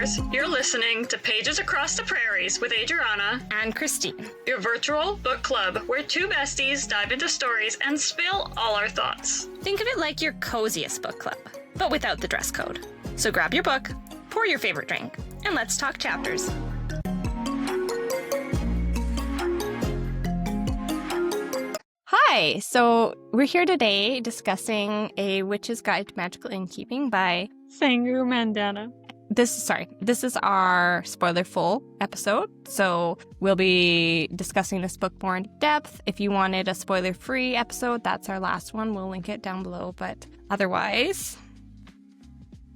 listeners. You're listening to Pages Across the Prairies with Adriana and Christine, your virtual book club where two besties dive into stories and spill all our thoughts. Think of it like your coziest book club, but without the dress code. So grab your book, pour your favorite drink, and let's talk chapters. Hi, so we're here today discussing A Witch's Guide to Magical Innkeeping by Sangu Mandanna. This is our spoiler-full episode, so we'll be discussing this book more in depth. If you wanted a spoiler-free episode, that's our last one. We'll link it down below, but otherwise,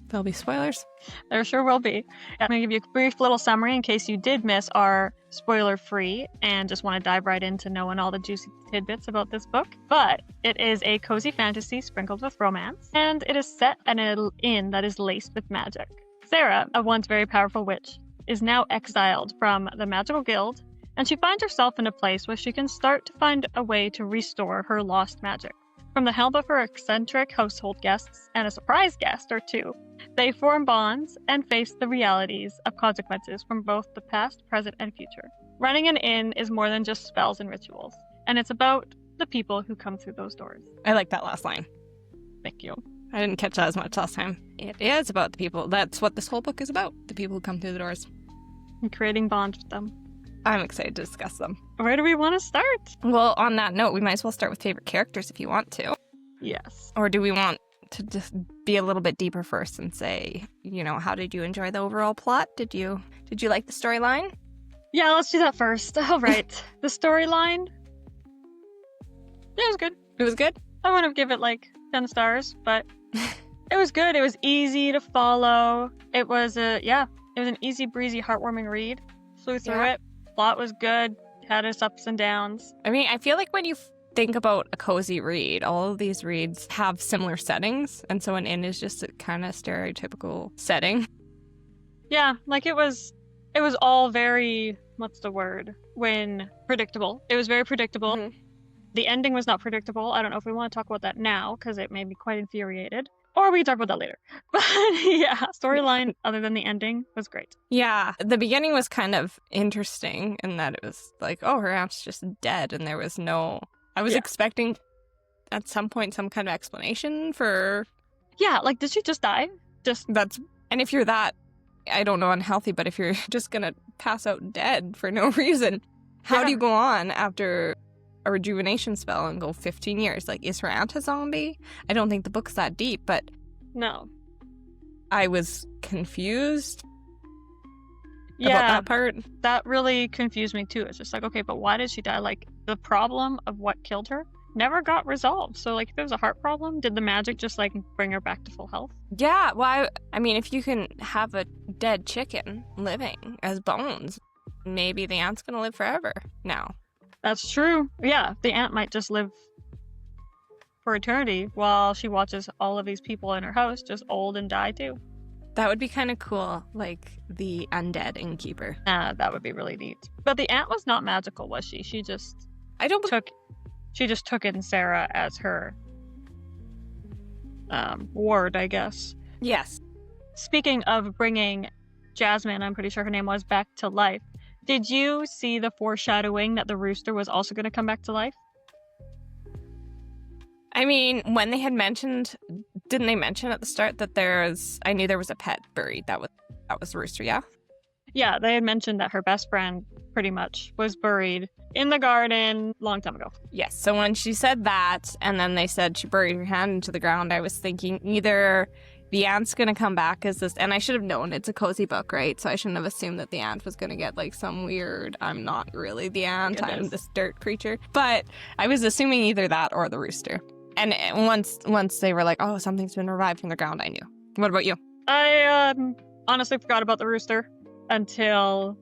there'll be spoilers. There sure will be. I'm going to give you a brief little summary in case you did miss our spoiler-free and just want to dive right into knowing all the juicy tidbits about this book. But it is a cozy fantasy sprinkled with romance, and it is set in an inn that is laced with magic. Sarah, a once very powerful witch, is now exiled from the Magical Guild, and she finds herself in a place where she can start to find a way to restore her lost magic. From the help of her eccentric household guests and a surprise guest or two, they form bonds and face the realities of consequences from both the past, present, and future. Running an inn is more than just spells and rituals, and it's about the people who come through those doors. I like that last line. Thank you. I didn't catch that as much last time. It is about the people. That's what this whole book is about, the people who come through the doors. And creating bonds with them. I'm excited to discuss them. Where do we want to start? Well, on that note, we might as well start with favorite characters if you want to. Yes. Or do we want to just be a little bit deeper first and say, how did you enjoy the overall plot? Did you like the storyline? Yeah, let's do that first. All right. The storyline. Yeah, it was good. It was good? I wouldn't give it 10 stars, but it was good. It was easy to follow. It was an easy breezy, heartwarming read. Flew through it. Plot was good. Had its ups and downs. I mean, I feel like when you think about a cozy read, all of these reads have similar settings, and so an inn is just a kind of stereotypical setting. Yeah, it was all very, predictable. It was very predictable. Mm-hmm. The ending was not predictable. I don't know if we want to talk about that now, because it made me quite infuriated. Or we can talk about that later. But yeah, storyline, other than the ending, was great. Yeah, the beginning was kind of interesting in that it was her aunt's just dead, and there was no... I was expecting at some point some kind of explanation for... Yeah, did she just die? And if you're that, I don't know, unhealthy, but if you're just gonna pass out dead for no reason, how do you go on after a rejuvenation spell and go 15 years? Is her aunt a zombie? I don't think the book's that deep, but... No. I was confused about that part. That really confused me too. It's just okay, but why did she die? The problem of what killed her never got resolved. So if it was a heart problem, did the magic just bring her back to full health? Yeah, well, I mean, if you can have a dead chicken living as bones, maybe the aunt's gonna live forever now. That's true. Yeah, the aunt might just live for eternity while she watches all of these people in her house just old and die too. That would be kind of cool, the undead innkeeper. That would be really neat. But the aunt was not magical, was she? She just took in Sarah as her ward, I guess. Yes. Speaking of bringing Jasmine, I'm pretty sure her name was, back to life, did you see the foreshadowing that the rooster was also going to come back to life? I mean, when they had mentioned, didn't they mention at the start that I knew there was a pet buried? That was the rooster, yeah? Yeah, they had mentioned that her best friend pretty much was buried in the garden a long time ago. Yes, so when she said that, and then they said she buried her hand into the ground, I was thinking either the aunt's gonna come back as this, and I should have known it's a cozy book, right? So I shouldn't have assumed that the aunt was gonna get some weird, I'm not really the aunt, I'm this dirt creature. But I was assuming either that or the rooster. And once they were oh, something's been revived from the ground, I knew. What about you? I honestly forgot about the rooster until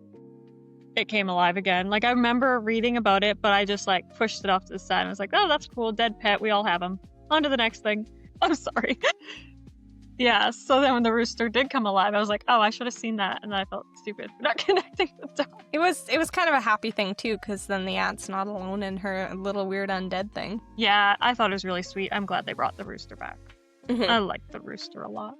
it came alive again. I remember reading about it, but I just pushed it off to the side. I was oh, that's cool, dead pet, we all have them. On to the next thing. I'm sorry. Yeah, so then when the rooster did come alive, I was oh, I should have seen that, and then I felt stupid for not connecting the dots. It was kind of a happy thing, too, because then the aunt's not alone in her little weird undead thing. Yeah, I thought it was really sweet. I'm glad they brought the rooster back. Mm-hmm. I liked the rooster a lot.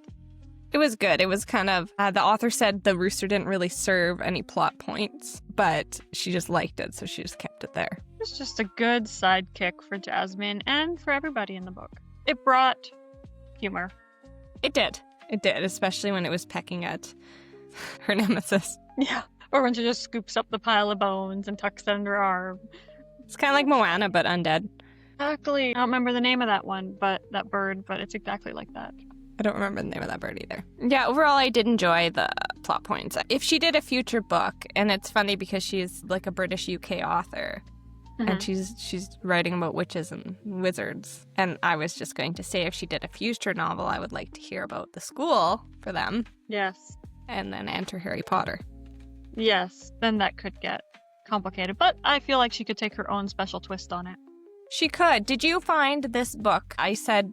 It was good. It was kind of, the author said the rooster didn't really serve any plot points, but she just liked it, so she just kept it there. It's just a good sidekick for Jasmine and for everybody in the book. It brought humor. It did. It did, especially when it was pecking at her nemesis. Yeah. Or when she just scoops up the pile of bones and tucks it under her arm. It's kind of like Moana, but undead. Exactly. I don't remember the name of that one, but that bird, but it's exactly like that. I don't remember the name of that bird either. Yeah, overall, I did enjoy the plot points. If she did a future book, and it's funny because she's like a British UK author, and she's writing about witches and wizards. And I was just going to say, if she did a future novel, I would like to hear about the school for them. Yes. And then enter Harry Potter. Yes, then that could get complicated. But I feel like she could take her own special twist on it. She could. Did you find this book? I said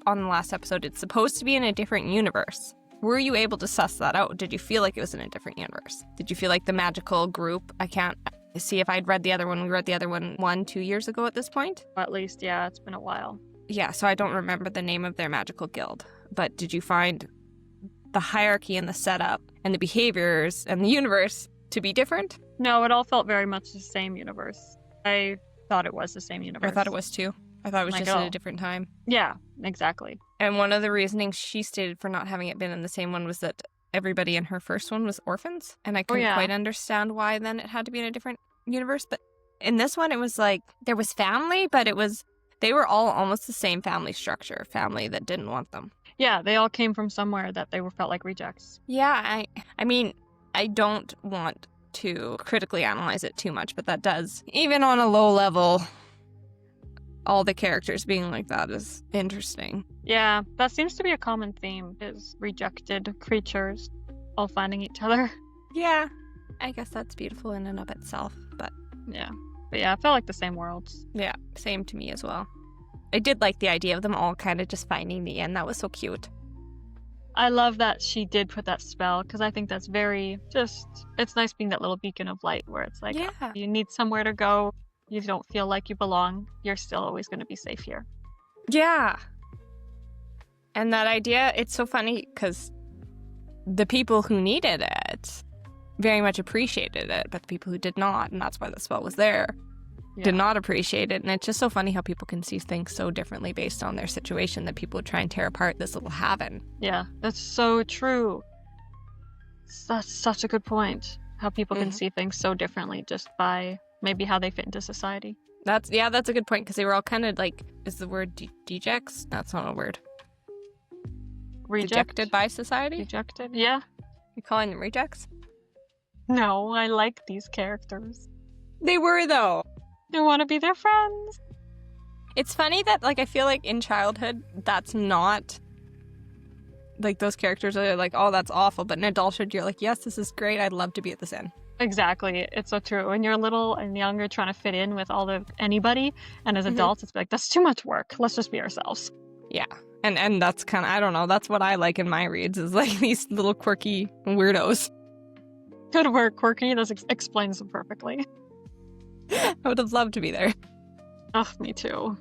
on the last episode, it's supposed to be in a different universe. Were you able to suss that out? Did you feel like it was in a different universe? Did you feel like the magical group? I can't see if I'd read the other one. We read the other one 1-2 years ago at this point. At least, yeah, it's been a while. Yeah, so I don't remember the name of their magical guild. But did you find the hierarchy and the setup and the behaviors and the universe to be different? No, it all felt very much the same universe. I thought it was the same universe. I thought it was too. I thought it was just at a different time. Yeah, exactly. And one of the reasonings she stated for not having it been in the same one was that everybody in her first one was orphans. And I couldn't quite understand why then it had to be in a different universe. But in this one, it was like there was family, but they were all almost the same family structure, family that didn't want them. Yeah, they all came from somewhere that they felt like rejects. Yeah, I mean, I don't want to critically analyze it too much, but that does, even on a low level, all the characters being like that is interesting. Yeah, that seems to be a common theme, is rejected creatures all finding each other. Yeah, I guess that's beautiful in and of itself, but yeah, it felt like the same worlds. Yeah, same to me as well. I did like the idea of them all kind of just finding the end. That was so cute. I love that she did put that spell, because I think that's very it's nice being that little beacon of light where it's like, you need somewhere to go. You don't feel like you belong. You're still always going to be safe here. Yeah. And that idea, it's so funny because the people who needed it very much appreciated it, but the people who did not, and that's why the spell was there, did not appreciate it. And it's just so funny how people can see things so differently based on their situation that people would try and tear apart this little haven. Yeah, that's so true. That's such a good point. How people can see things so differently just by maybe how they fit into society. That's a good point, because they were all kind of like, is the word dejects? That's not a word. Rejected by society? Rejected, yeah. You're calling them rejects? No, I like these characters. They were, though. I want to be their friends. It's funny that, like, I feel like in childhood, that's not, like, those characters are like, oh, that's awful. But in adulthood, you're like, yes, this is great. I'd love to be at this inn. Exactly. It's so true. When you're little and younger, trying to fit in with anybody, and as adults, it's like, that's too much work. Let's just be ourselves. Yeah. And that's kind of, I don't know, that's what I like in my reads, is like these little quirky weirdos. Good work, quirky. That explains them perfectly. I would have loved to be there. Oh, me too.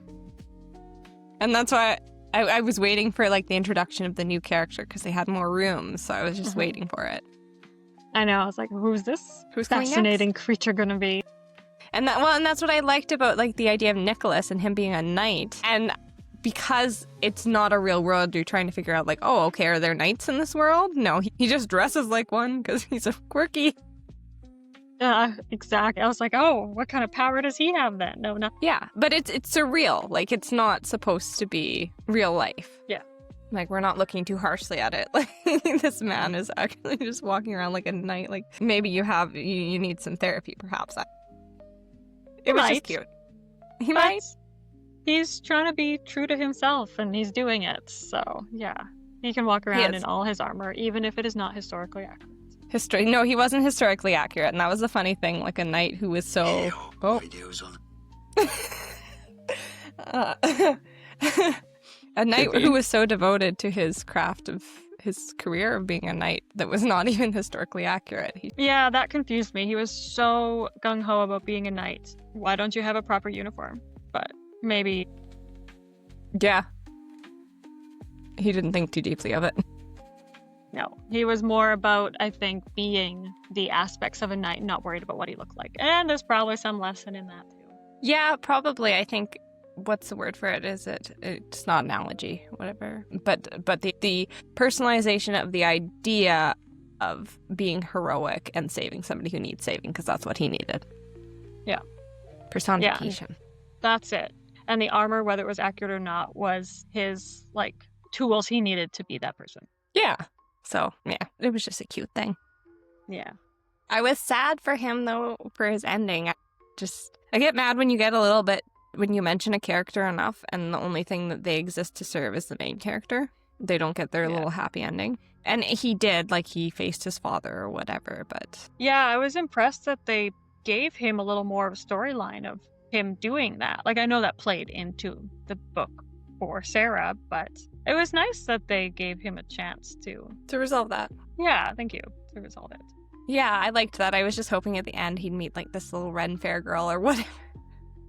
And that's why I was waiting for, like, the introduction of the new character, because they had more rooms, so I was just waiting for it. I know. I was like, who's this Who's fascinating creature gonna be? And that's what I liked about, like, the idea of Nicholas and him being a knight. And because it's not a real world, you're trying to figure out, like, oh, okay, are there knights in this world? No, he just dresses like one because he's a quirky. Yeah, exactly. I was like, oh, what kind of power does he have then? No. Yeah, but it's surreal. Like, it's not supposed to be real life. Yeah. Like, we're not looking too harshly at it. Like, this man is actually just walking around like a knight. Like, maybe you need some therapy, perhaps. It was just cute. He might. He's trying to be true to himself, and he's doing it. So, yeah. He can walk around in all his armor, even if it is not historically accurate. No, he wasn't historically accurate, and that was the funny thing. Like, a knight who was so... A knight who was so devoted to his craft of his career of being a knight that was not even historically accurate. Yeah, that confused me. He was so gung-ho about being a knight. Why don't you have a proper uniform? But maybe... Yeah. He didn't think too deeply of it. No, he was more about, I think, being the aspects of a knight, not worried about what he looked like. And there's probably some lesson in that too. Yeah, probably. I think what's the word for it? It's not analogy, whatever. But the personalization of the idea of being heroic and saving somebody who needs saving, because that's what he needed. Yeah. Personification. Yeah, that's it. And the armor, whether it was accurate or not, was his like tools he needed to be that person. Yeah. So, yeah, it was just a cute thing. Yeah. I was sad for him, though, for his ending. I get mad when you get a little bit, when you mention a character enough, and the only thing that they exist to serve is the main character. They don't get their little happy ending. And he did, like, he faced his father or whatever, but... Yeah, I was impressed that they gave him a little more of a storyline of him doing that. Like, I know that played into the book for Sarah, but it was nice that they gave him a chance to resolve that. Yeah, thank you. To resolve it. Yeah, I liked that. I was just hoping at the end he'd meet, like, this little Ren Fair girl or whatever.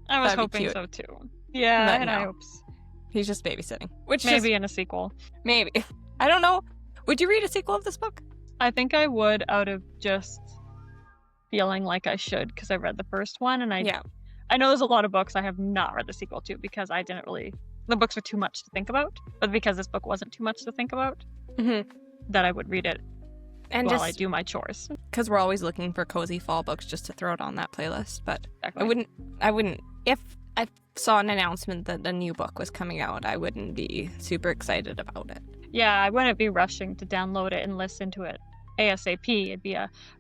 I was That'd be hoping cute. so, too. Yeah, But and no. I hope so. He's just babysitting. Which Maybe in a sequel. Maybe. I don't know. Would you read a sequel of this book? I think I would, out of just feeling like I should, because I read the first one, and I know there's a lot of books I have not read the sequel to, because I didn't really... The books are too much to think about, but because this book wasn't too much to think about, that I would read it And while just I do my chores. because we're always looking for cozy fall books just to throw it on that playlist. But Exactly. I wouldn't, if I saw an announcement that a new book was coming out, I wouldn't be super excited about it. Yeah, I wouldn't be rushing to download it and listen to it ASAP. It'd be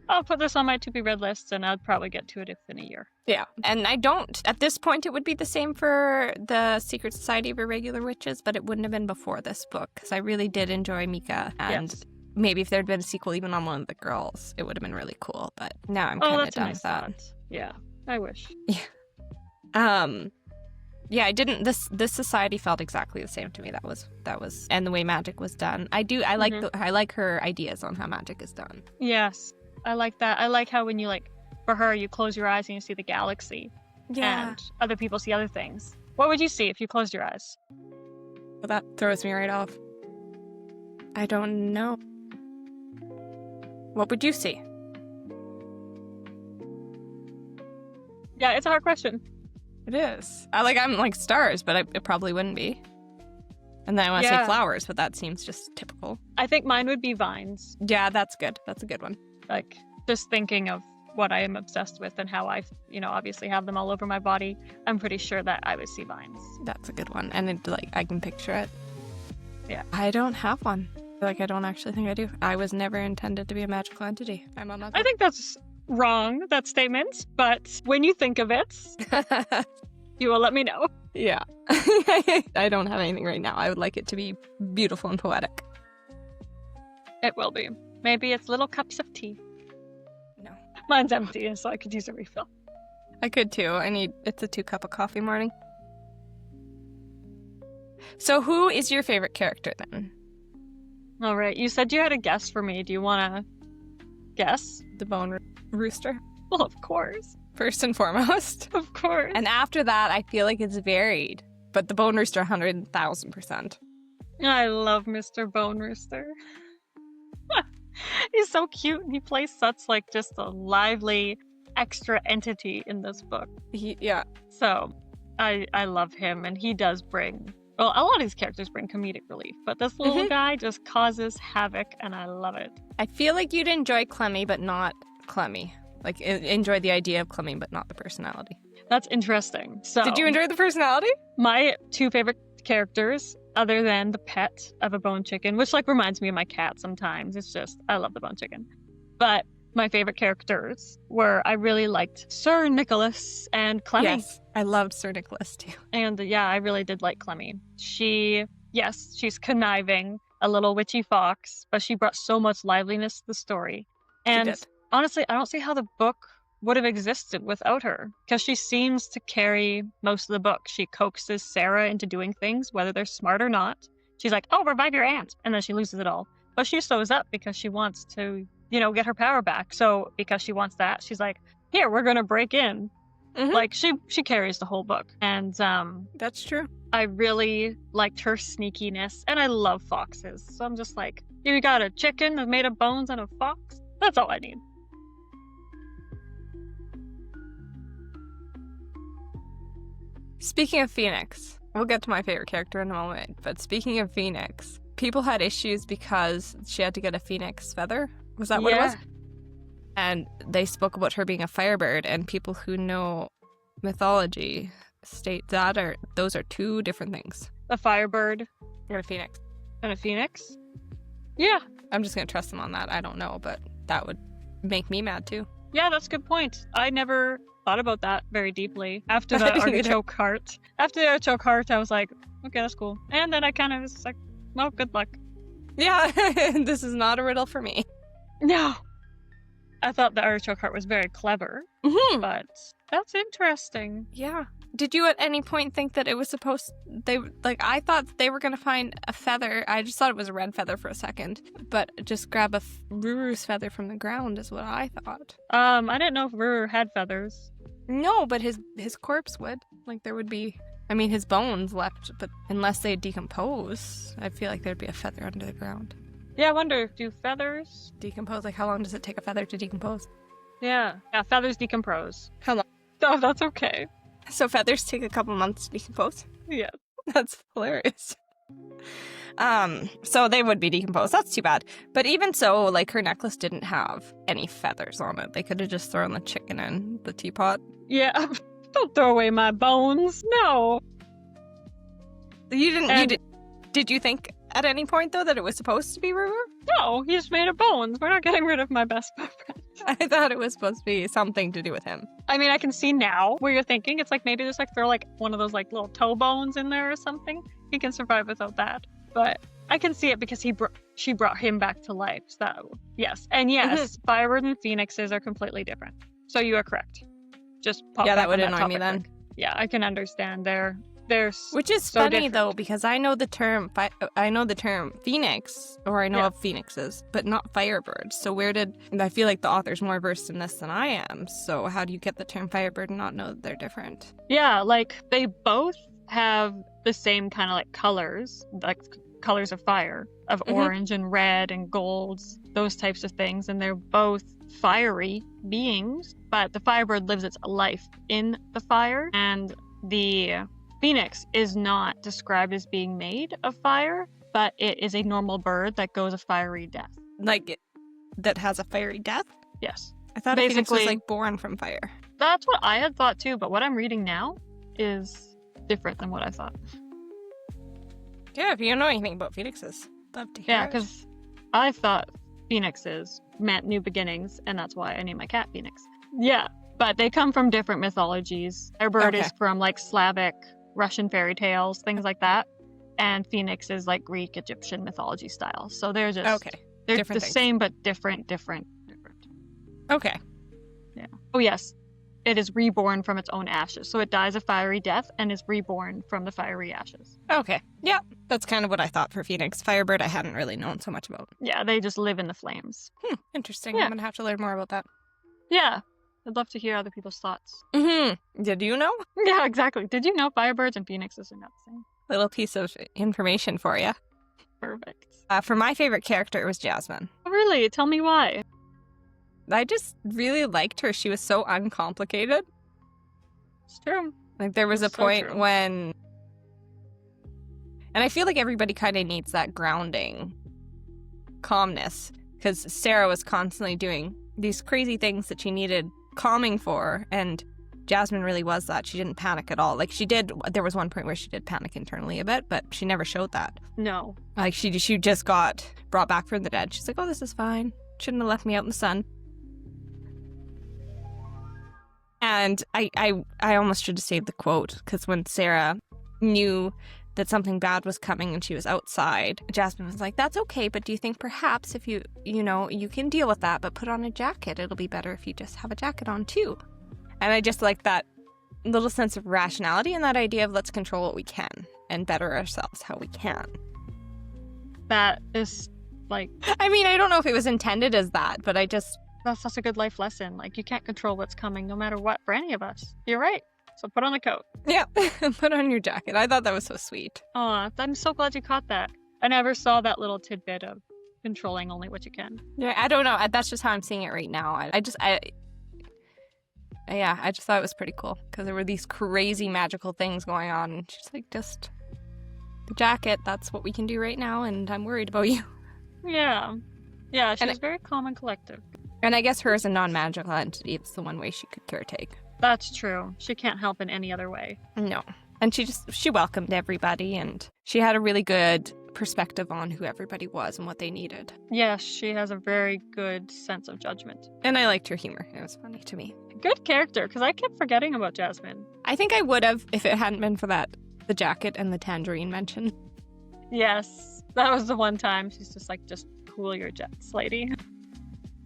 I'll put this on my to-be-read list, and I'd probably get to it within a year. Yeah. And I don't, at this point, it would be the same for the Secret Society of Irregular Witches, but it wouldn't have been before this book, because I really did enjoy Mika. And maybe if there'd been a sequel even on one of the girls, it would have been really cool. But now I'm kind of that's a done nice with that. thought. Yeah, I wish. Yeah, I didn't. This society felt exactly the same to me. That was, and the way magic was done. I like her ideas on how magic is done. Yes, I like that. I like how when you for her, you close your eyes and you see the galaxy, and other people see other things. What would you see if you closed your eyes? Well, that throws me right off. I don't know. What would you see? Yeah, it's a hard question. It is. I'm like stars, but it probably wouldn't be. And then I want to say flowers, but that seems just typical. I think mine would be vines. Yeah, that's good. That's a good one. Like, just thinking of what I am obsessed with and how I, obviously have them all over my body, I'm pretty sure that I would see vines. That's a good one. And I can picture it. Yeah. I don't have one. I don't actually think I do. I was never intended to be a magical entity. I'm on that. I think that's wrong, that statement, but when you think of it, you will let me know. Yeah. I don't have anything right now. I would like it to be beautiful and poetic. It will be. Maybe it's little cups of tea. No. Mine's empty, so I could use a refill. I could too. It's a 2-cup of coffee morning. So who is your favorite character then? All right, you said you had a guess for me. Do you want to guess? The Bone Rooster. Well, of course. First and foremost. Of course. And after that, I feel like it's varied. But the Bone Rooster, 100,000%. I love Mr. Bone Rooster. He's so cute, and he plays such just a lively extra entity in this book. Yeah. So I love him, and he does bring, well, a lot of these characters bring comedic relief, but this little guy just causes havoc, and I love it. I feel like you'd enjoy Clemmy, but not Clemmy. Enjoy the idea of Clemmy, but not the personality. That's interesting. So, did you enjoy the personality? My two favorite characters, other than the pet of a bone chicken, which reminds me of my cat sometimes. It's just, I love the bone chicken. But my favorite characters were, I really liked Sir Nicholas and Clemmy. Yes, I loved Sir Nicholas too. And I really did like Clemmy. She's conniving, a little witchy fox, but she brought so much liveliness to the story. And honestly, I don't see how the book would have existed without her, because she seems to carry most of the book. She coaxes Sarah into doing things, whether they're smart or not. She's like, oh, revive your aunt, and then she loses it all. But she sews up because she wants to, get her power back. So because she wants that, she's like, here, we're going to break in. Mm-hmm. She carries the whole book. And that's true. I really liked her sneakiness, and I love foxes. So I'm just like, you got a chicken that's made of bones and a fox? That's all I need. Speaking of Phoenix, we'll get to my favorite character in a moment, but speaking of Phoenix, people had issues because she had to get a phoenix feather. Was that what it was? And they spoke about her being a firebird, and people who know mythology state that those are two different things. A firebird And a phoenix. and a phoenix? Yeah. I'm just going to trust them on that. I don't know, but that would make me mad too. Yeah, that's a good point. I never thought about that very deeply. After I the didn't either. artichoke heart. After the artichoke heart, I was like, okay, that's cool. And then I kind of was like, well, good luck. Yeah, this is not a riddle for me. No. I thought the artichoke heart was very clever, but that's interesting. Yeah. Did you at any point think that it was I thought they were going to find a feather. I just thought it was a red feather for a second, but just grab a Ruru's feather from the ground is what I thought. I didn't know if Ruru had feathers. No, but his corpse would. Like there would be, I mean, his bones left, but unless they decompose, I feel like there'd be a feather under the ground. Yeah, I wonder, do feathers Decompose? Like how long does it take a feather to decompose? Yeah, feathers decompose. How long? Oh, that's okay. So feathers take a couple months to decompose? Yeah. That's hilarious. So they would be decomposed. That's too bad. But even so, like her necklace didn't have any feathers on it. They could have just thrown the chicken in the teapot. Yeah. Don't throw away my bones. No. Did you think at any point though that it was supposed to be Ruru? No, he's made of bones. We're not getting rid of my best friend. I thought it was supposed to be something to do with him. I mean, I can see now where you're thinking. It's like maybe just like throw like one of those like little toe bones in there or something. He can survive without that. But I can see it because she brought him back to life. So yes, and yes, Firebird and Phoenixes are completely different. So you are correct. Just pop Yeah, back that would on annoy me topic then. quick. Yeah, I can understand. They're Which is so funny different. though, because I know the term phoenix, or I know of phoenixes, but not firebirds. So I feel like the author's more versed in this than I am. So how do you get the term firebird and not know that they're different? Yeah, like they both have the same kind of like colors of fire, of orange and red and golds, those types of things, and they're both fiery beings, but the firebird lives its life in the fire, and the phoenix is not described as being made of fire, but it is a normal bird that goes a fiery death. That has a fiery death? Yes. I thought a phoenix was Basically- like born from fire. That's what I had thought too, but what I'm reading now is different than what I thought. Yeah, if you know anything about phoenixes, love to hear Yeah, it. because I thought phoenixes meant new beginnings, and that's why I named my cat Phoenix. Yeah, but they come from different mythologies. Airbird is from like Slavic, Russian fairy tales, things like that, and Phoenix is like Greek, Egyptian mythology style. So they're just they're different the things. same but different. Okay. Yeah. Oh yes, it is reborn from its own ashes. So it dies a fiery death and is reborn from the fiery ashes. Okay. Yeah, that's kind of what I thought for Phoenix. Firebird I hadn't really known so much about. Yeah, they just live in the flames. Interesting. Yeah. I'm going to have to learn more about that. Yeah, I'd love to hear other people's thoughts. Did you know? Yeah, exactly. Did you know firebirds and phoenixes are not the same? Little piece of information for you. Perfect. For my favorite character, it was Jasmine. Oh, really? Tell me why. I just really liked her. She was so uncomplicated. It's true. Like there was a It's so point true. when, and I feel like everybody kind of needs that grounding calmness, because Sarah was constantly doing these crazy things that she needed calming for, and Jasmine really was that. She didn't panic at all. Like there was one point where she did panic internally a bit, but she never showed that. No. Like she just got brought back from the dead. She's like, oh, this is fine. Shouldn't have left me out in the sun. And I almost should have saved the quote, because when Sarah knew that something bad was coming and she was outside, Jasmine was like, that's okay, but do you think perhaps if you can deal with that, but put on a jacket, it'll be better if you just have a jacket on too. And I just like that little sense of rationality and that idea of let's control what we can and better ourselves how we can. That is, like, I mean, I don't know if it was intended as that, but that's such a good life lesson. Like, you can't control what's coming no matter what for any of us. You're right. So put on the coat. Yeah, put on your jacket. I thought that was so sweet. Aw, I'm so glad you caught that. I never saw that little tidbit of controlling only what you can. Yeah, I don't know. That's just how I'm seeing it right now. I just thought it was pretty cool because there were these crazy magical things going on. And she's like, just the jacket. That's what we can do right now, and I'm worried about you. Yeah, she's very calm and collective. And I guess her as a non-magical entity, it's the one way she could caretake. That's true. She can't help in any other way. No. And she welcomed everybody, and she had a really good perspective on who everybody was and what they needed. Yes, she has a very good sense of judgment. And I liked her humor. It was funny to me. Good character, because I kept forgetting about Jasmine. I think I would have if it hadn't been for the jacket and the tangerine mention. Yes, that was the one time she's just like, just cool your jets, lady.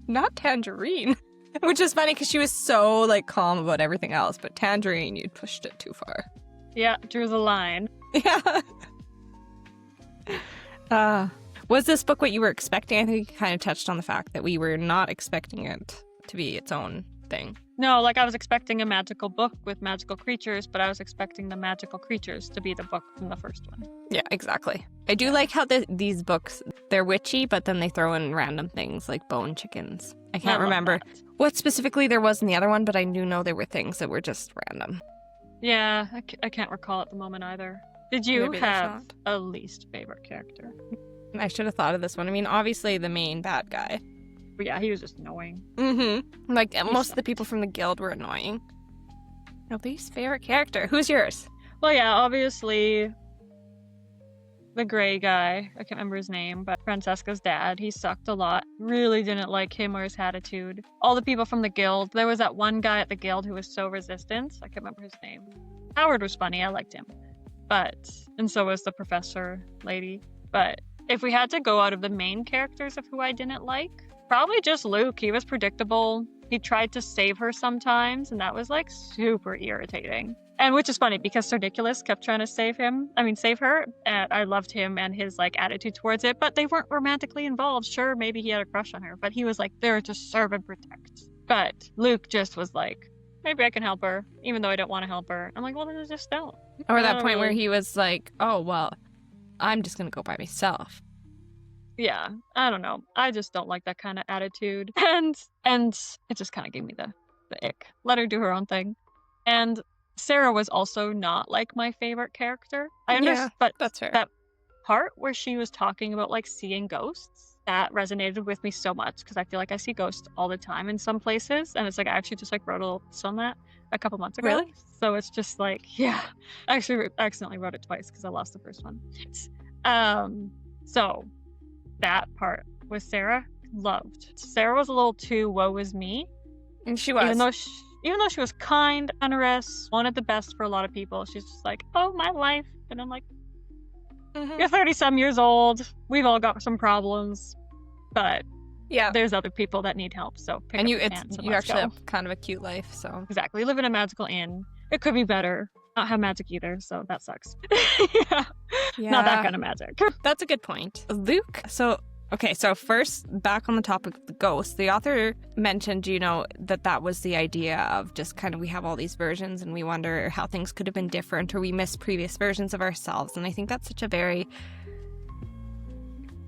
Not tangerine. Which is funny because she was so like calm about everything else, but tangerine, you'd pushed it too far. Yeah, drew the line. Yeah. Was this book what you were expecting? I think you kind of touched on the fact that we were not expecting it to be its own thing. No, like I was expecting a magical book with magical creatures, but I was expecting the magical creatures to be the book from the first one. Yeah, exactly. I do like how these books, they're witchy, but then they throw in random things like bone chickens. I can't remember what specifically there was in the other one, but I do know there were things that were just random. Yeah, I can't recall at the moment either. Did you have a least favorite character? I should have thought of this one. I mean, obviously the main bad guy. But yeah, he was just annoying. Mm-hmm. Like, most of the people from the guild were annoying. Your least favorite character. Who's yours? Well, yeah, obviously the gray guy. I can't remember his name, but Francesca's dad. He sucked a lot. Really didn't like him or his attitude. All the people from the guild. There was that one guy at the guild who was so resistant. I can't remember his name. Howard was funny. I liked him. And so was the professor lady. But if we had to go out of the main characters of who I didn't like, probably just Luke. He was predictable. He tried to save her sometimes, and that was like super irritating. And which is funny because Sir Nicholas kept trying to save her. And I loved him and his like attitude towards it, but they weren't romantically involved. Sure, maybe he had a crush on her, but he was like there to serve and protect. But Luke just was like, maybe I can help her, even though I don't want to help her. I'm like, well, then I just don't. Or that point where he was like, oh, well, I'm just going to go by myself. Yeah, I don't know. I just don't like that kind of attitude. And it just kind of gave me the ick. Let her do her own thing. And Sarah was also not like my favorite character. I understand, but that's fair. That part where she was talking about like seeing ghosts, that resonated with me so much because I feel like I see ghosts all the time in some places. And it's like I actually just like wrote a little piece on that a couple months ago. Really? So it's just like, yeah. I actually accidentally wrote it twice because I lost the first one. So that part with Sarah, loved. Sarah was a little too woe is me. And she was. Even though she was kind, generous, wanted the best for a lot of people, she's just like, oh, my life. And I'm like, you're 30-some years old. We've all got some problems. But yeah, there's other people that need help. So pick up your pants and you let's actually go. have kind of a cute life. So exactly. You live in a magical inn. It could be better. Not have magic either, so that sucks. Yeah. Not that kind of magic. That's a good point. Luke, so first, back on the topic of the ghost, the author mentioned, that was the idea of just kind of we have all these versions and we wonder how things could have been different or we miss previous versions of ourselves. And I think that's such a very...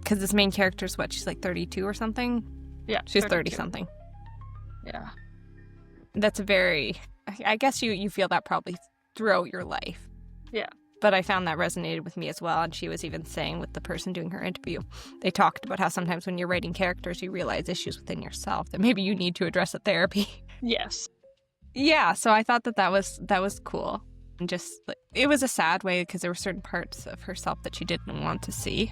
Because this main character's she's like 32 or something? Yeah. She's 30-something. Yeah. That's a very... I guess you feel that probably throughout your life. Yeah. But I found that resonated with me as well. And she was even saying with the person doing her interview, they talked about how sometimes when you're writing characters, you realize issues within yourself that maybe you need to address at therapy. Yes. Yeah. So I thought that was cool. And just, it was a sad way because there were certain parts of herself that she didn't want to see.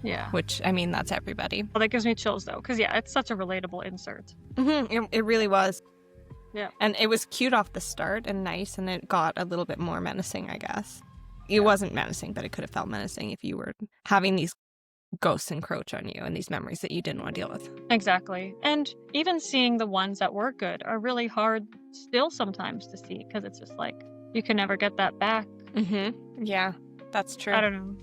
Yeah. Which, I mean, that's everybody. Well, that gives me chills though. Because yeah, it's such a relatable insert. Mm-hmm. It really was. Yeah. And it was cute off the start and nice. And it got a little bit more menacing, I guess. It wasn't menacing, but it could have felt menacing if you were having these ghosts encroach on you and these memories that you didn't want to deal with. Exactly. And even seeing the ones that were good are really hard still sometimes to see because it's just like, you can never get that back. Mm-hmm. Yeah, that's true. I don't know.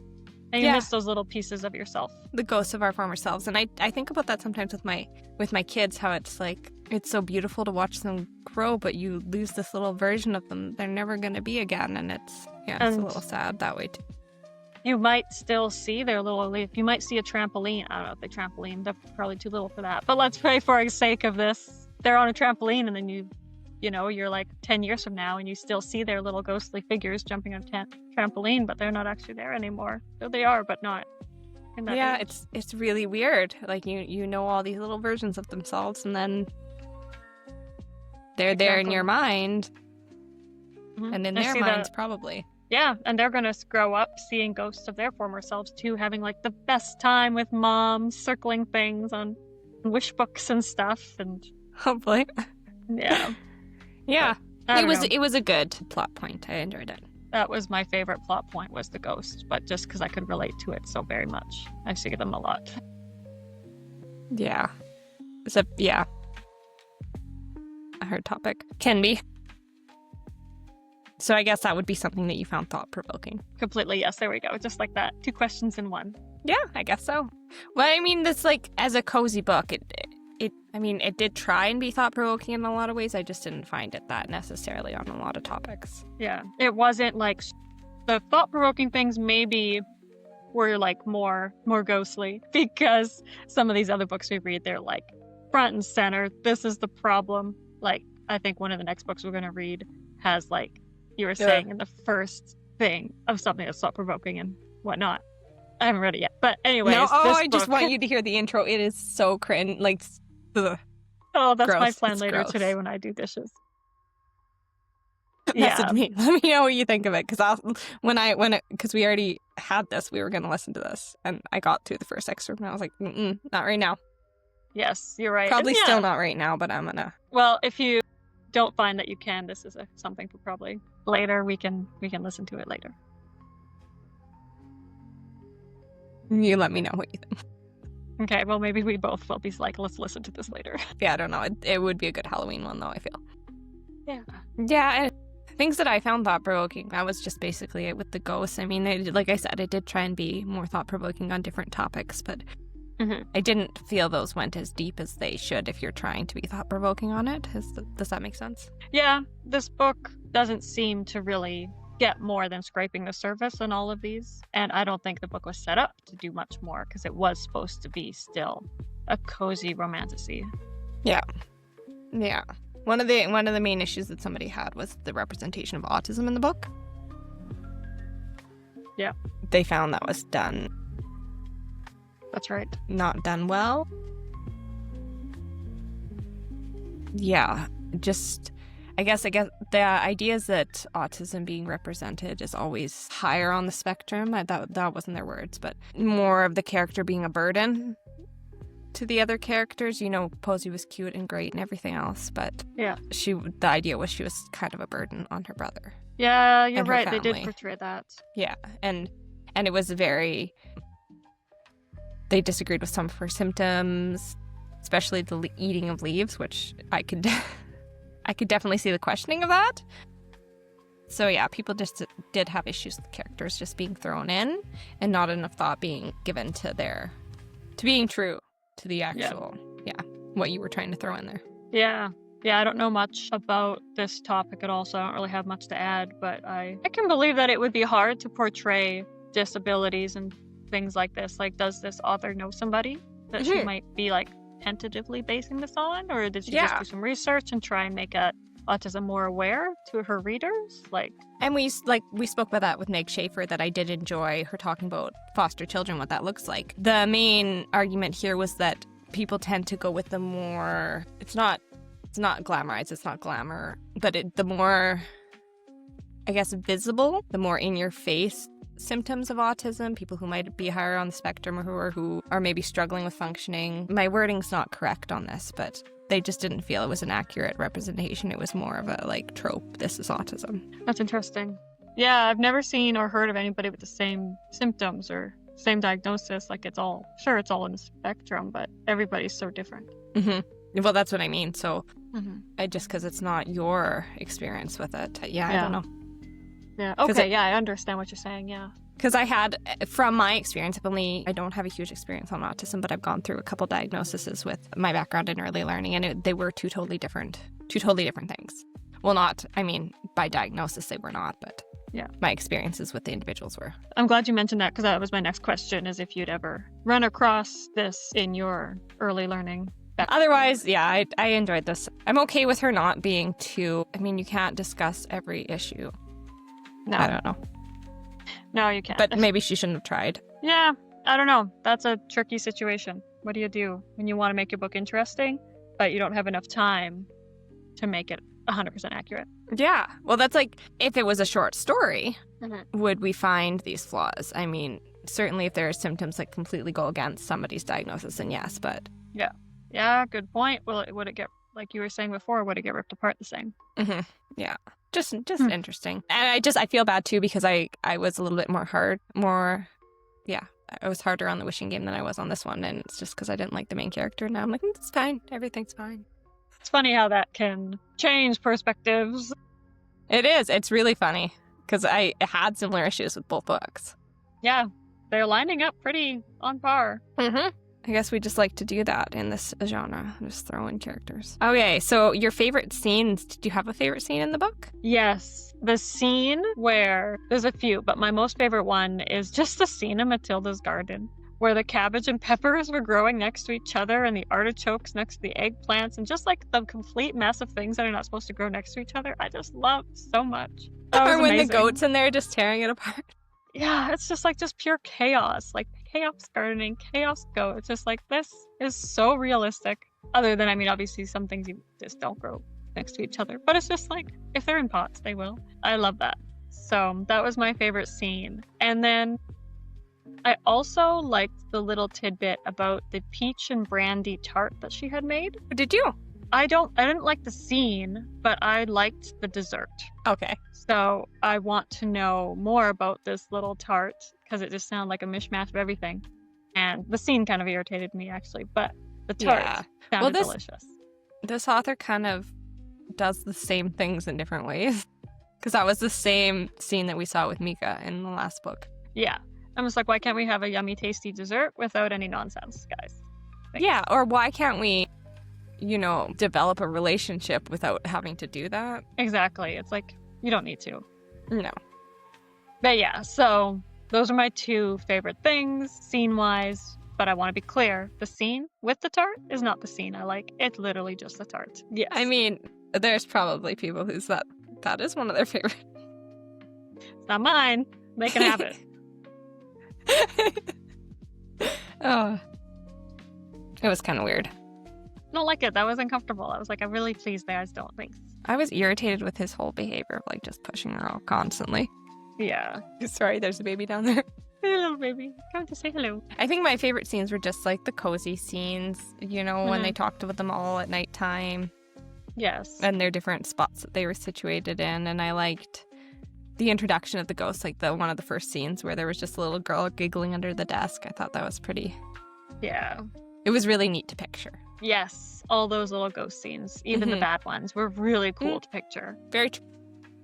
And you Yeah. miss those little pieces of yourself. The ghosts of our former selves. And I think about that sometimes with my kids, how it's like, it's so beautiful to watch them grow, but you lose this little version of them they're never going to be again. And it's a little sad that way too. You might still see their little leaf. You might see a trampoline. I don't know if they trampoline. They're probably too little for that. But let's pray for the sake of this. They're on a trampoline, and then you're like 10 years from now, and you still see their little ghostly figures jumping on a trampoline, but they're not actually there anymore. So they are, but not in that Yeah, age. it's really weird. Like you know all these little versions of themselves, and then they're there in Exactly. your mind, Mhm. and in I their see minds that. probably. Yeah, and they're gonna grow up seeing ghosts of their former selves too, having like the best time with mom, circling things on wish books and stuff, and Hopefully. yeah. Yeah. I don't know. It was a good plot point. I enjoyed it. That was my favorite plot point, was the ghost, but just because I could relate to it so very much. I see them a lot. Yeah. It's a hard topic. Can be. So I guess that would be something that you found thought-provoking. Completely, yes, there we go. Just like that. 2 questions in one. Yeah, I guess so. Well, I mean, this like as a cozy book, it did try and be thought-provoking in a lot of ways. I just didn't find it that necessarily on a lot of topics. Yeah. It wasn't like the thought-provoking things maybe were like more ghostly, because some of these other books we read, they're like front and center. This is the problem. Like, I think one of the next books we're going to read has, like you were saying, in the first thing of something that's thought-provoking and whatnot. I haven't read it yet. But anyways, No, this I just book- want you to hear the intro. It is so cringe. Like, ugh. Oh, that's my Gross. plan It's later gross. today when I do dishes. Message me. Let me know what you think of it, because because we already had this, we were going to listen to this, and I got through the first excerpt, and I was like, not right now. Yes, you're right. Probably And still not right now, but I'm gonna. Well, if you don't find that you can, this is something for probably later. We can listen to it later. You let me know what you think. Okay, well, maybe we both will be like, let's listen to this later. Yeah, I don't know. It would be a good Halloween one, though, I feel. Yeah. Yeah, and things that I found thought-provoking, that was just basically it with the ghosts. I mean, like I said, it did try and be more thought-provoking on different topics, but I didn't feel those went as deep as they should if you're trying to be thought-provoking on it. Does that make sense? Yeah, this book doesn't seem to really get more than scraping the surface on all of these, and I don't think the book was set up to do much more, because it was supposed to be still a cozy romantasy. Yeah. One of the main issues that somebody had was the representation of autism in the book. Yeah. They found that was That's right. not done well. Yeah, just I guess the idea is that autism being represented is always higher on the spectrum. That wasn't their words, but more of the character being a burden to the other characters. You know, Posey was cute and great and everything else, but Yeah. the idea was she was kind of a burden on her brother. Yeah, you're And her right. They did family. portray that. Yeah, and it was they disagreed with some of her symptoms, especially the eating of leaves, which I could definitely see the questioning of that. So yeah, people just did have issues with characters just being thrown in and not enough thought being given to being true to the actual, what you were trying to throw in there. Yeah. Yeah, I don't know much about this topic at all, so I don't really have much to add, but I can believe that it would be hard to portray disabilities and things like this. Like, does this author know somebody that she might be like tentatively basing this on, or did she just do some research and try and make autism more aware to her readers? And we spoke about that with Meg Schaefer, that I did enjoy her talking about foster children, what that looks like. The main argument here was that people tend to go with the more, it's not glamorized, it's not glamour, but the more, I guess, visible, the more in your face symptoms of autism, people who might be higher on the spectrum or who are maybe struggling with functioning. My wording's not correct on this, but they just didn't feel it was an accurate representation. It was more of a trope. This is autism. That's interesting. Yeah, I've never seen or heard of anybody with the same symptoms or same diagnosis. Like, it's all in the spectrum, but everybody's so different. Well, that's what I mean. So just because it's not your experience with it. I don't know. Yeah. Okay. I understand what you're saying. Yeah. Because from my experience, I don't have a huge experience on autism, but I've gone through a couple diagnoses with my background in early learning, and they were two totally different things. Well, by diagnosis they were not, but yeah, my experiences with the individuals were. I'm glad you mentioned that, because that was my next question, is if you'd ever run across this in your early learning background. Otherwise, yeah, I enjoyed this. I'm okay with her not being too, you can't discuss every issue. No. I don't know. No, you can't. But maybe she shouldn't have tried. Yeah, I don't know. That's a tricky situation. What do you do when you want to make your book interesting, but you don't have enough time to make it 100% accurate? Yeah. Well, that's like, if it was a short story, Mm-hmm. would we find these flaws? Certainly if there are symptoms that completely go against somebody's diagnosis, then yes, but... Yeah, good point. Would it get, like you were saying before, would it get ripped apart the same? Mm-hmm. Yeah. Just interesting. And I feel bad too, because I was a little bit I was harder on the Wishing Game than I was on this one, and it's just because I didn't like the main character. Now I'm like, it's fine. Everything's fine. It's funny how that can change perspectives. It is. It's really funny, because I had similar issues with both books. Yeah, they're lining up pretty on par. Mm-hmm. I guess we just like to do that in this genre, just throw in characters. Okay, so your favorite scenes, did you have a favorite scene in the book? Yes, the scene where, there's a few, but my most favorite one is just the scene in Matilda's garden, where the cabbage and peppers were growing next to each other, and the artichokes next to the eggplants, and just like the complete mess of things that are not supposed to grow next to each other. I just loved so much. That was Or when amazing. the goat's in there just tearing it apart. Yeah, it's just pure chaos, like chaos gardening, chaos goat. It's just like, this is so realistic. Other than, obviously some things you just don't grow next to each other, but it's just like, if they're in pots, they will. I love that. So that was my favorite scene. And then I also liked the little tidbit about the peach and brandy tart that she had made. Did you? I didn't like the scene, but I liked the dessert. Okay. So I want to know more about this little tart, because it just sounded like a mishmash of everything. And the scene kind of irritated me, actually, but the tart sounded delicious. This author kind of does the same things in different ways, because that was the same scene that we saw with Mika in the last book. Yeah. I'm just like, why can't we have a yummy, tasty dessert without any nonsense, guys? Thanks. Yeah, or why can't we, develop a relationship without having to do that? Exactly. It's like, you don't need to. No. But yeah, so those are my two favorite things, scene-wise. But I want to be clear, the scene with the tart is not the scene I like. It's literally just the tart. Yes. There's probably people who's that is one of their favorite. It's not mine. They can have it. Oh. It was kind of weird. I don't like it. That was uncomfortable. I was like, I'm really pleased there. I just don't think. I was irritated with his whole behavior of just pushing her out constantly. Yeah. Sorry, there's a baby down there. Hey, little baby. Come to say hello. I think my favorite scenes were just the cozy scenes, when they talked with them all at nighttime. Yes. And their different spots that they were situated in. And I liked the introduction of the ghosts, one of the first scenes where there was just a little girl giggling under the desk. I thought that was pretty. Yeah. It was really neat to picture. Yes. All those little ghost scenes, even the bad ones, were really cool to picture. Very true.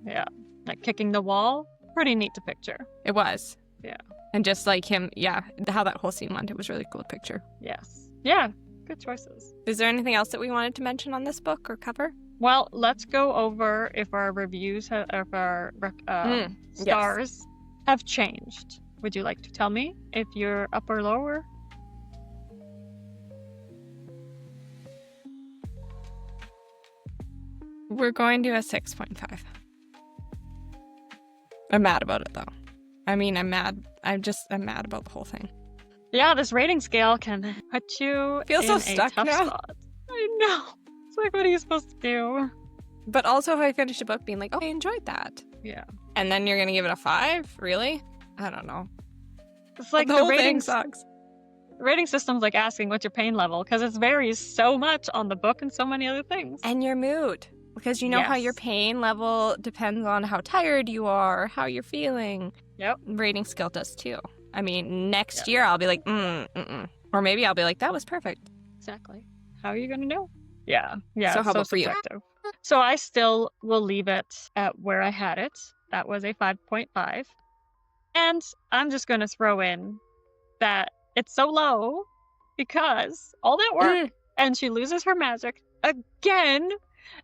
Yeah. Like kicking the wall, pretty neat to picture. It was. Yeah. And just like him, how that whole scene went, it was really cool to picture. Yes. Yeah. Good choices. Is there anything else that we wanted to mention on this book or cover? Well, let's go over if our reviews, stars have changed. Would you like to tell me if you're up or lower? We're going to a 6.5. I'm mad about it, though. I'm mad. I'm mad about the whole thing. Yeah, this rating scale can put you Feel so in stuck a tough now. spot. I know. It's like, what are you supposed to do? But also, if I finish a book being like, oh, I enjoyed that. Yeah. And then you're going to give it a 5? Really? I don't know. It's like the whole thing sucks. The rating system's like asking what's your pain level, because it varies so much on the book and so many other things. And your mood. Because how your pain level depends on how tired you are, how you're feeling. Yep. Rating scale does too. Next year I'll be like, Or maybe I'll be like, that was perfect. Exactly. How are you going to know? Yeah. Yeah. So how about for you? Subjective. So I still will leave it at where I had it. That was a 5.5. And I'm just going to throw in that it's so low because all that work and she loses her magic again.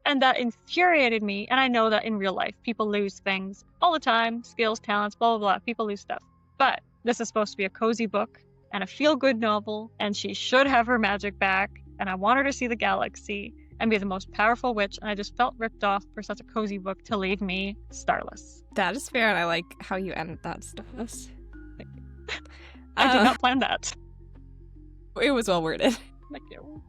And that infuriated me. And I know that in real life, people lose things all the time. Skills, talents, blah, blah, blah. People lose stuff. But this is supposed to be a cozy book and a feel-good novel. And she should have her magic back. And I want her to see the galaxy and be the most powerful witch. And I just felt ripped off for such a cozy book to leave me starless. That is fair, and I like how you ended that, Stars. I did not plan that. It was well worded. Thank you.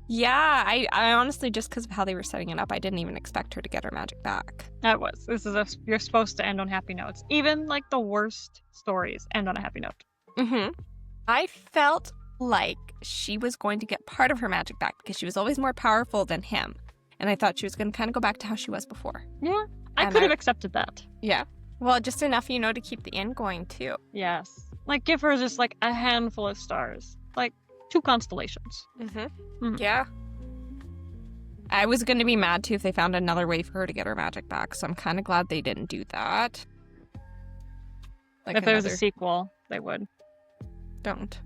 Yeah, I honestly, just because of how they were setting it up, I didn't even expect her to get her magic back. You're supposed to end on happy notes. Even like the worst stories end on a happy note. Mm-hmm. I felt like she was going to get part of her magic back because she was always more powerful than him. And I thought she was going to kind of go back to how she was before. Yeah, I could have accepted that. Yeah. Well, just enough, to keep the end going, too. Yes. Like, give her just like a handful of stars. Like 2 constellations. Mm-hmm. Yeah. I was going to be mad, too, if they found another way for her to get her magic back. So I'm kind of glad they didn't do that. Like if there was a sequel, they would. Don't.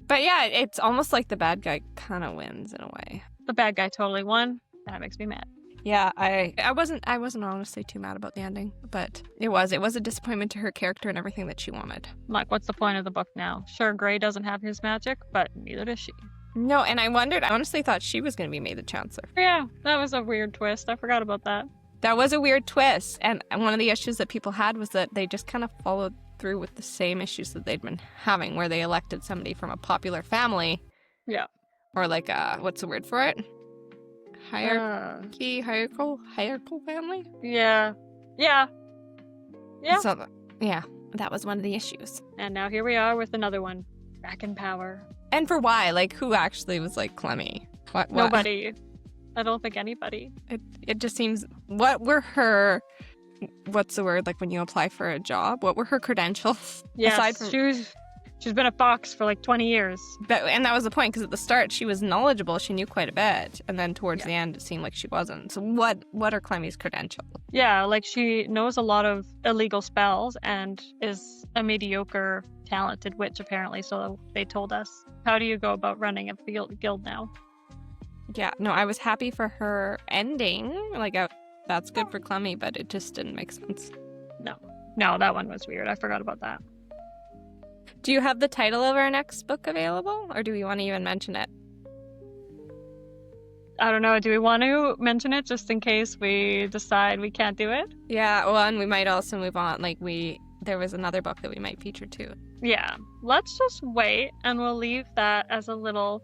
But yeah, it's almost like the bad guy kind of wins in a way. The bad guy totally won. That makes me mad. Yeah, I wasn't honestly too mad about the ending, but it was a disappointment to her character and everything that she wanted. Like, what's the point of the book now? Sure, Gray doesn't have his magic, but neither does she. No, and I honestly thought she was going to be made the Chancellor. Yeah, that was a weird twist. I forgot about that. That was a weird twist, and one of the issues that people had was that they just kind of followed through with the same issues that they'd been having, where they elected somebody from a popular family. Yeah. Or like what's the word for it? Hierarchical family? Yeah. So, yeah, that was one of the issues. And now here we are with another one. Back in power. And for why? Like, who actually was like Clemmy? What? Nobody. I don't think anybody. It just seems, what were her, what's the word, like when you apply for a job? What were her credentials? Yes, aside from... she's been a fox for like 20 years. And that was the point, because at the start she was knowledgeable, she knew quite a bit, and then towards the end it seemed like she wasn't. So what are Clemmy's credentials? Yeah, like she knows a lot of illegal spells and is a mediocre talented witch apparently, so they told us. How do you go about running a guild now? Yeah, no, I was happy for her ending. Like, that's good for Clemmy, but it just didn't make sense. No, that one was weird. I forgot about that. Do you have the title of our next book available, or do we want to even mention it? I don't know. Do we want to mention it just in case we decide we can't do it? Yeah, well, and we might also move on. Like, there was another book that we might feature too. Yeah, let's just wait, and we'll leave that as a little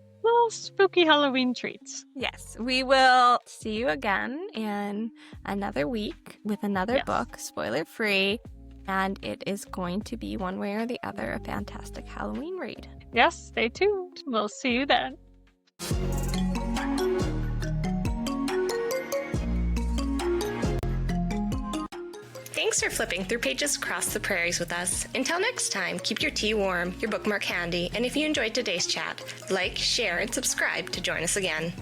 spooky Halloween treat. Yes, we will see you again in another week with another book, spoiler free, and it is going to be one way or the other a fantastic Halloween read. Yes, stay tuned. We'll see you then. Thanks for flipping through Pages Across the Prairies with us. Until next time, keep your tea warm, your bookmark handy, and if you enjoyed today's chat, like, share, and subscribe to join us again.